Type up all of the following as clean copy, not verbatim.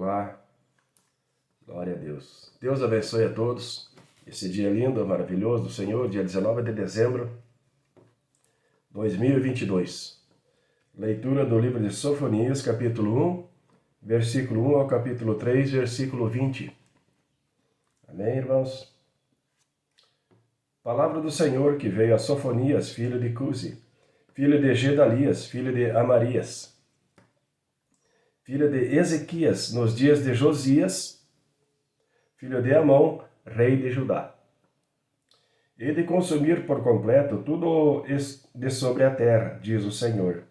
Jeová. Glória a Deus. Deus abençoe a todos. Esse dia lindo, maravilhoso do Senhor, dia 19 de dezembro de 2022. Leitura do livro de Sofonias, capítulo 1, versículo 1 ao capítulo 3, versículo 20. Amém, irmãos? Palavra do Senhor que veio a Sofonias, filho de Cusi, filho de Gedalias, filho de Amarias, filho de Ezequias, nos dias de Josias, filho de Amon, rei de Judá. E de consumir por completo tudo de sobre a terra, diz o Senhor.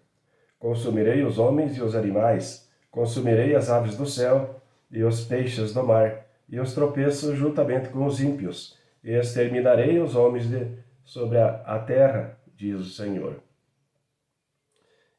Consumirei os homens e os animais, consumirei as aves do céu e os peixes do mar, e os tropeços juntamente com os ímpios, e exterminarei os homens sobre a terra, diz o Senhor.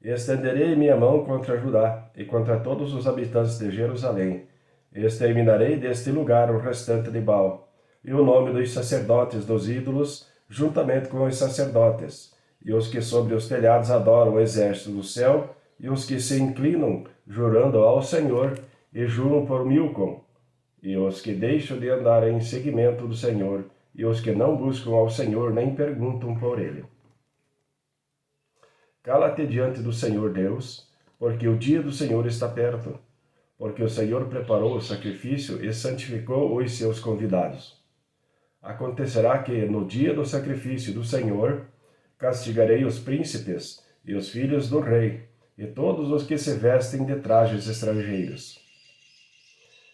E estenderei minha mão contra Judá e contra todos os habitantes de Jerusalém, e exterminarei deste lugar o restante de Baal, e o nome dos sacerdotes dos ídolos, juntamente com os sacerdotes, e os que sobre os telhados adoram o exército do céu, e os que se inclinam, jurando ao Senhor, e juram por Milcom, e os que deixam de andar em seguimento do Senhor, e os que não buscam ao Senhor nem perguntam por ele. Cala-te diante do Senhor Deus, porque o dia do Senhor está perto, porque o Senhor preparou o sacrifício e santificou os seus convidados. Acontecerá que, no dia do sacrifício do Senhor, castigarei os príncipes e os filhos do rei, e todos os que se vestem de trajes estrangeiros.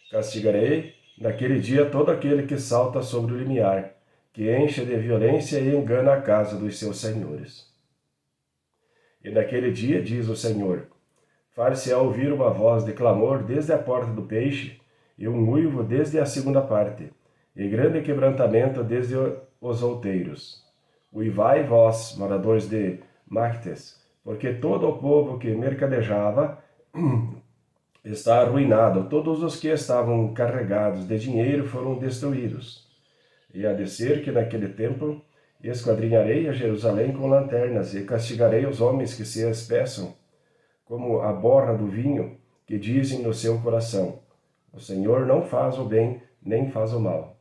Castigarei, naquele dia, todo aquele que salta sobre o limiar, que enche de violência e engana a casa dos seus senhores. E naquele dia, diz o Senhor, far-se-á ouvir uma voz de clamor desde a porta do peixe, e um uivo desde a segunda parte, e grande quebrantamento desde os outeiros. Uivai vós, moradores de Mactes, porque todo o povo que mercadejava está arruinado, todos os que estavam carregados de dinheiro foram destruídos. E há de ser que naquele tempo esquadrinharei a Jerusalém com lanternas, e castigarei os homens que se espeçam, como a borra do vinho, que dizem no seu coração, o Senhor não faz o bem, nem faz o mal.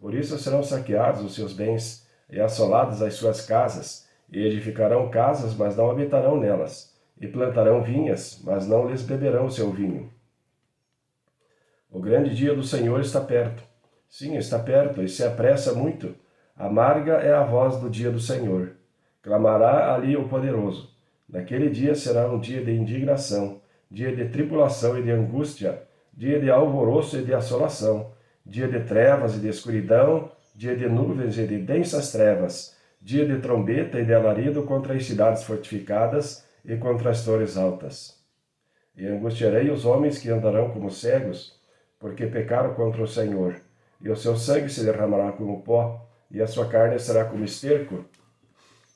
Por isso serão saqueados os seus bens, e assoladas as suas casas, e edificarão casas, mas não habitarão nelas, e plantarão vinhas, mas não lhes beberão o seu vinho. O grande dia do Senhor está perto. Sim, está perto, e se apressa muito. Amarga é a voz do dia do Senhor. Clamará ali o poderoso. Naquele dia será um dia de indignação, dia de tribulação e de angústia, dia de alvoroço e de assolação, dia de trevas e de escuridão, dia de nuvens e de densas trevas, dia de trombeta e de alarido contra as cidades fortificadas e contra as torres altas. E angustiarei os homens que andarão como cegos, porque pecaram contra o Senhor, e o seu sangue se derramará como pó, e a sua carne será como esterco.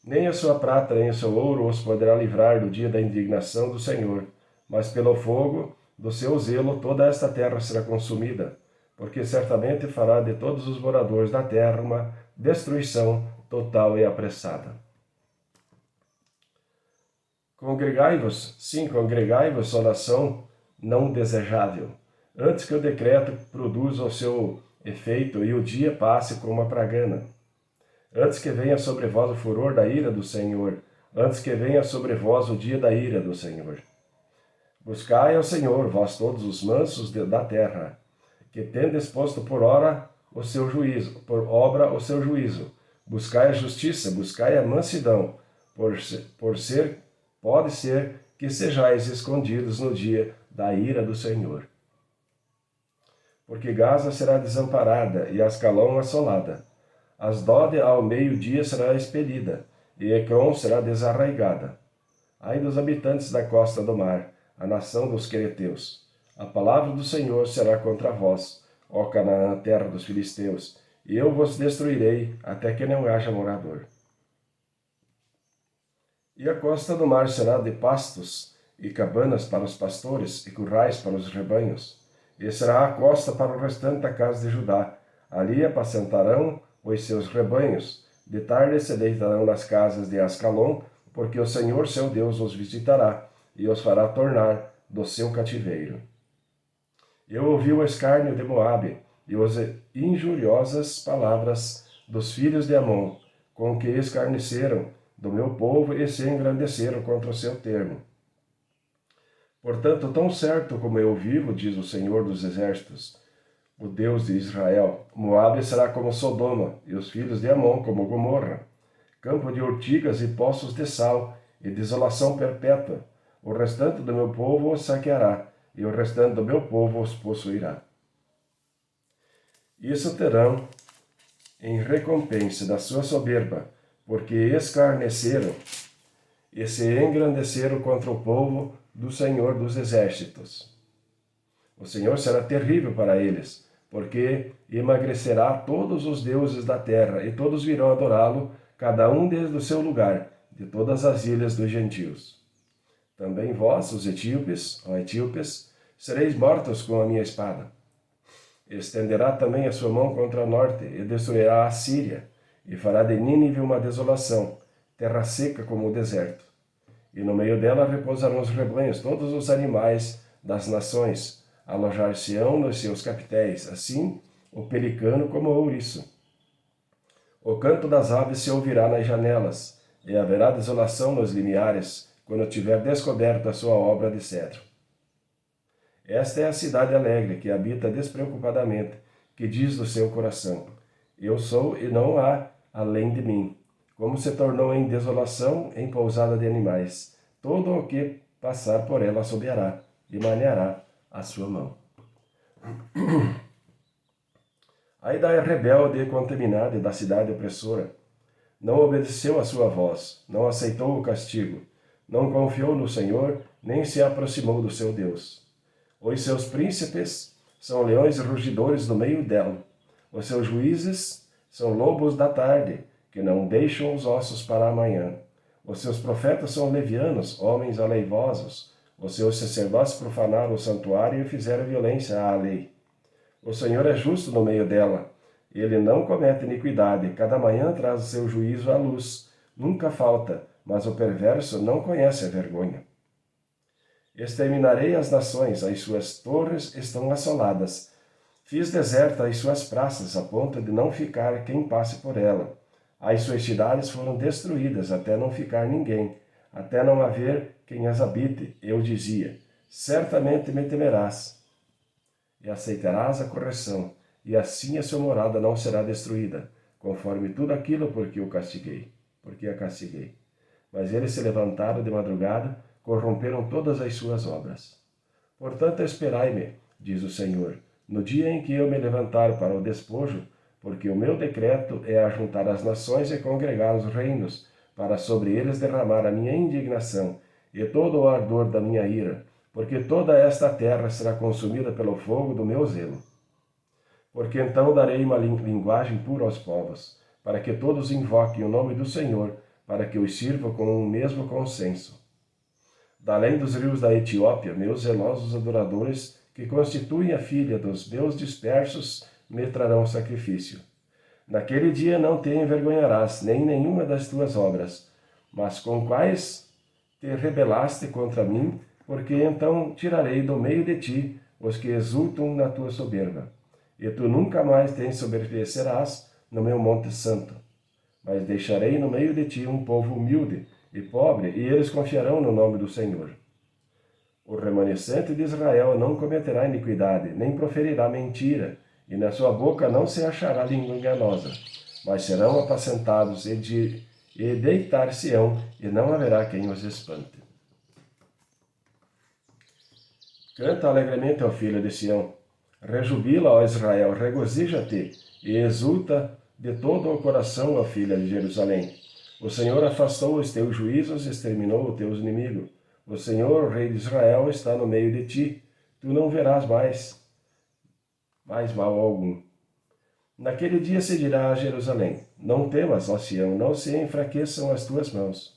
Nem a sua prata nem o seu ouro os poderá livrar do dia da indignação do Senhor, mas pelo fogo do seu zelo toda esta terra será consumida, porque certamente fará de todos os moradores da terra uma destruição total e apressada. Congregai-vos, sim, congregai-vos, ó nação não desejável, antes que o decreto produza o seu efeito e o dia passe como uma pragana. Antes que venha sobre vós o furor da ira do Senhor, antes que venha sobre vós o dia da ira do Senhor. Buscai ao Senhor, vós todos os mansos da terra, que tendes posto por obra o seu juízo. Buscai a justiça, buscai a mansidão, pode ser que sejais escondidos no dia da ira do Senhor. Porque Gaza será desamparada e Ascalon assolada. Asdod ao meio-dia será expelida, e Ecrom será desarraigada. Ai dos habitantes da costa do mar, a nação dos quereteus. A palavra do Senhor será contra vós, ó Canaã, terra dos filisteus, e eu vos destruirei até que não haja morador. E a costa do mar será de pastos, e cabanas para os pastores, e currais para os rebanhos. E será a costa para o restante da casa de Judá. Ali apacentarão os seus rebanhos. De tarde se deitarão nas casas de Ascalon, porque o Senhor seu Deus os visitará, e os fará tornar do seu cativeiro. Eu ouvi o escárnio de Moabe e as injuriosas palavras dos filhos de Amon, com que escarneceram do meu povo e se engrandeceram contra o seu termo. Portanto, tão certo como eu vivo, diz o Senhor dos Exércitos, o Deus de Israel, Moabe será como Sodoma, e os filhos de Amon como Gomorra, campo de urtigas e poços de sal, e desolação perpétua. O restante do meu povo os saqueará, e o restante do meu povo os possuirá. Isso terão em recompensa da sua soberba, porque escarneceram e se engrandeceram contra o povo do Senhor dos Exércitos. O Senhor será terrível para eles, porque emagrecerá todos os deuses da terra, e todos virão adorá-lo, cada um desde o seu lugar, de todas as ilhas dos gentios. Também vós, os etíopes, ó etíopes, sereis mortos com a minha espada. Estenderá também a sua mão contra o norte, e destruirá a Síria, e fará de Nínive uma desolação, terra seca como o deserto. E no meio dela repousarão os rebanhos, todos os animais das nações, alojar-se-ão nos seus capitéis, assim o pelicano como o ouriço. O canto das aves se ouvirá nas janelas, e haverá desolação nos limiares, quando tiver descoberto a sua obra de cedro. Esta é a cidade alegre, que habita despreocupadamente, que diz do seu coração: eu sou e não há além de mim. Como se tornou em desolação, em pousada de animais. Todo o que passar por ela assobiará e maneará a sua mão. Ai da rebelde e contaminada da cidade opressora. Não obedeceu à sua voz, não aceitou o castigo, não confiou no Senhor, nem se aproximou do seu Deus. Os seus príncipes são leões rugidores no meio dela. Os seus juízes são lobos da tarde, que não deixam os ossos para amanhã. Os seus profetas são levianos, homens aleivosos. Os seus sacerdotes profanaram o santuário e fizeram violência à lei. O Senhor é justo no meio dela. Ele não comete iniquidade. Cada manhã traz o seu juízo à luz. Nunca falta, mas o perverso não conhece a vergonha. Exterminarei as nações, as suas torres estão assoladas. Fiz deserta as suas praças, a ponto de não ficar quem passe por ela. As suas cidades foram destruídas, até não ficar ninguém, até não haver quem as habite. Eu dizia: certamente me temerás, e aceitarás a correção, e assim a sua morada não será destruída, conforme tudo aquilo porque a castiguei. Mas eles se levantaram de madrugada, corromperam todas as suas obras. Portanto, esperai-me, diz o Senhor, no dia em que eu me levantar para o despojo, porque o meu decreto é ajuntar as nações e congregar os reinos, para sobre eles derramar a minha indignação e todo o ardor da minha ira, porque toda esta terra será consumida pelo fogo do meu zelo. Porque então darei uma linguagem pura aos povos, para que todos invoquem o nome do Senhor, para que os sirva com o mesmo consenso. Da além dos rios da Etiópia, meus zelosos adoradores, que constituem a filha dos meus dispersos, me trarão sacrifício. Naquele dia não te envergonharás, nem nenhuma das tuas obras, mas com quais te rebelaste contra mim, porque então tirarei do meio de ti os que exultam na tua soberba. E tu nunca mais te ensoberbecerás no meu monte santo. Mas deixarei no meio de ti um povo humilde e pobre, e eles confiarão no nome do Senhor. O remanescente de Israel não cometerá iniquidade, nem proferirá mentira, e na sua boca não se achará língua enganosa, mas serão apacentados e deitar-se-ão, e não haverá quem os espante. Canta alegremente, ó filho de Sião, rejubila, ó Israel, regozija-te, e exulta de todo o coração, ó filha de Jerusalém. O Senhor afastou os teus juízos e exterminou os teus inimigos. O Senhor, o Rei de Israel, está no meio de ti. Tu não verás mais mal algum. Naquele dia se dirá a Jerusalém: não temas, ó Sião, não se enfraqueçam as tuas mãos.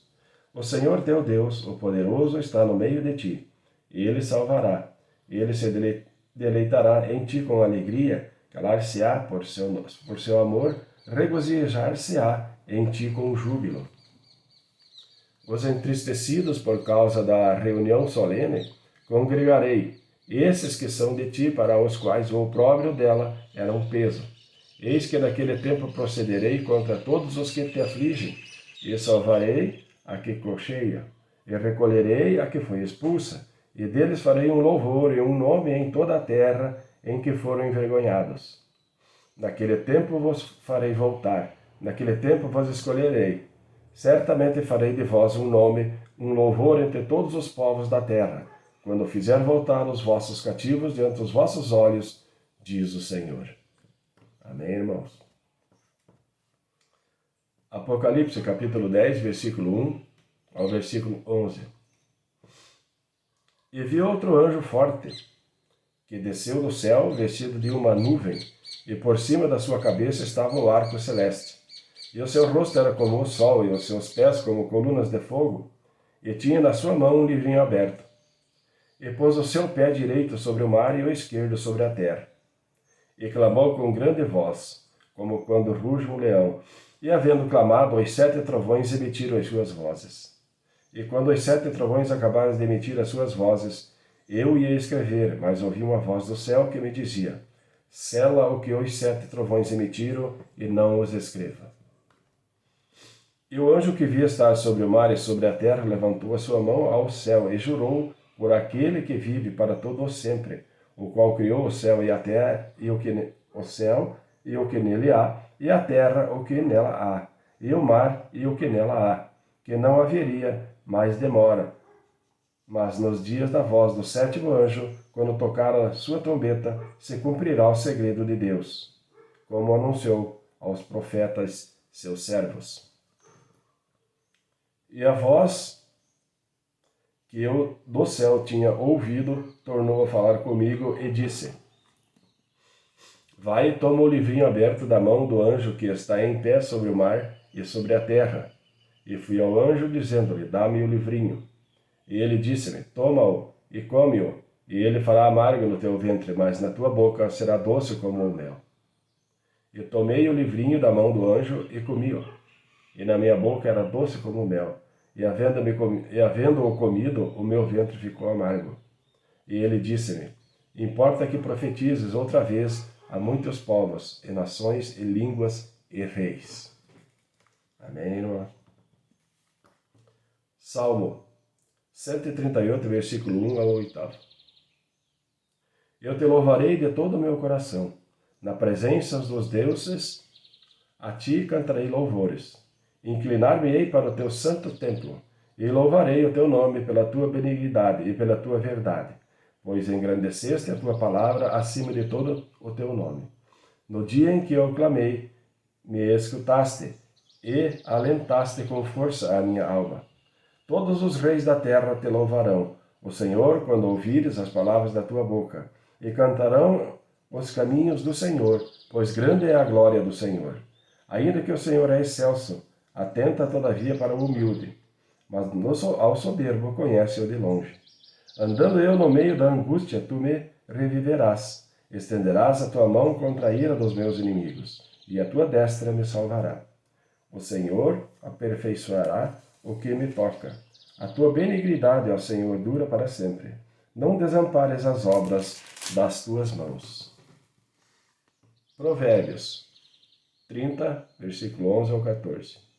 O Senhor teu Deus, o poderoso, está no meio de ti. Ele salvará. Ele se deleitará em ti com alegria, calar-se-á por seu amor, regozijar-se-á em ti com júbilo. Os entristecidos por causa da reunião solene, congregarei, esses que são de ti, para os quais o opróbrio dela era um peso. Eis que naquele tempo procederei contra todos os que te afligem, e salvarei a que cocheia, e recolherei a que foi expulsa, e deles farei um louvor e um nome em toda a terra em que foram envergonhados. Naquele tempo vos farei voltar, naquele tempo vos escolherei. Certamente farei de vós um nome, um louvor entre todos os povos da terra, quando fizer voltar os vossos cativos diante dos vossos olhos, diz o Senhor. Amém, irmãos? Apocalipse, capítulo 10, versículo 1 ao versículo 11. E vi outro anjo forte, que desceu do céu, vestido de uma nuvem, e por cima da sua cabeça estava o arco celeste. E o seu rosto era como o sol, e os seus pés como colunas de fogo, e tinha na sua mão um livrinho aberto. E pôs o seu pé direito sobre o mar e o esquerdo sobre a terra. E clamou com grande voz, como quando ruge um leão. E havendo clamado, os 7 trovões emitiram as suas vozes. E quando os 7 trovões acabaram de emitir as suas vozes, eu ia escrever, mas ouvi uma voz do céu que me dizia: sela o que os 7 trovões emitiram e não os escreva. E o anjo que via estar sobre o mar e sobre a terra levantou a sua mão ao céu e jurou por aquele que vive para todo o sempre, o qual criou o céu e a terra, o céu e o que nele há, e a terra o que nela há, e o mar e o que nela há, que não haveria mais demora. Mas nos dias da voz do 7º anjo, quando tocar a sua trombeta, se cumprirá o segredo de Deus, como anunciou aos profetas seus servos. E a voz que eu do céu tinha ouvido tornou a falar comigo e disse: vai e toma o livrinho aberto da mão do anjo que está em pé sobre o mar e sobre a terra. E fui ao anjo dizendo-lhe: dá-me o livrinho. E ele disse-me: toma-o e come-o, e ele fará amargo no teu ventre, mas na tua boca será doce como o mel. E tomei o livrinho da mão do anjo e comi-o, e na minha boca era doce como o mel, e havendo-o comido, o meu ventre ficou amargo. E ele disse-me: importa que profetizes outra vez a muitos povos, e nações, e línguas, e reis. Amém, irmão? Salmo 138, versículo 1 ao 8. Eu te louvarei de todo o meu coração. Na presença dos deuses, a ti cantarei louvores. Inclinar-me-ei para o teu santo templo, e louvarei o teu nome pela tua benignidade e pela tua verdade, pois engrandeceste a tua palavra acima de todo o teu nome. No dia em que eu clamei, me escutaste, e alentaste com força a minha alma. Todos os reis da terra te louvarão, o Senhor, quando ouvires as palavras da tua boca, e cantarão os caminhos do Senhor, pois grande é a glória do Senhor. Ainda que o Senhor é excelso, atenta todavia para o humilde, mas ao soberbo conhece-o de longe. Andando eu no meio da angústia, tu me reviverás, estenderás a tua mão contra a ira dos meus inimigos, e a tua destra me salvará. O Senhor aperfeiçoará o que me toca. A tua benignidade, ó Senhor, dura para sempre. Não desampares as obras das tuas mãos. Provérbios 30, versículo 11 ao 14.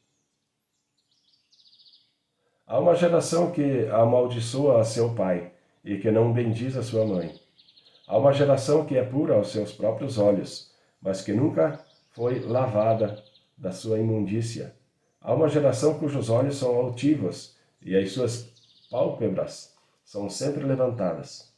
Há uma geração que amaldiçoa a seu pai e que não bendiz a sua mãe. Há uma geração que é pura aos seus próprios olhos, mas que nunca foi lavada da sua imundícia. Há uma geração cujos olhos são altivos e as suas pálpebras são sempre levantadas.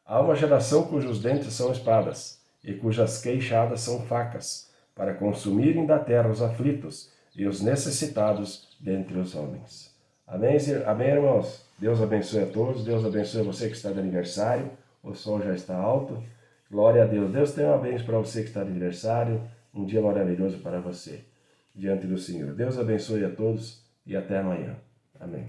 Há uma geração cujos dentes são espadas e cujas queixadas são facas, para consumirem da terra os aflitos e os necessitados dentre os homens. Amém, amém, irmãos? Deus abençoe a todos, Deus abençoe você que está de aniversário, o sol já está alto. Glória a Deus. Deus tem uma bênção para você que está de aniversário, um dia maravilhoso para você, diante do Senhor. Deus abençoe a todos e até amanhã. Amém.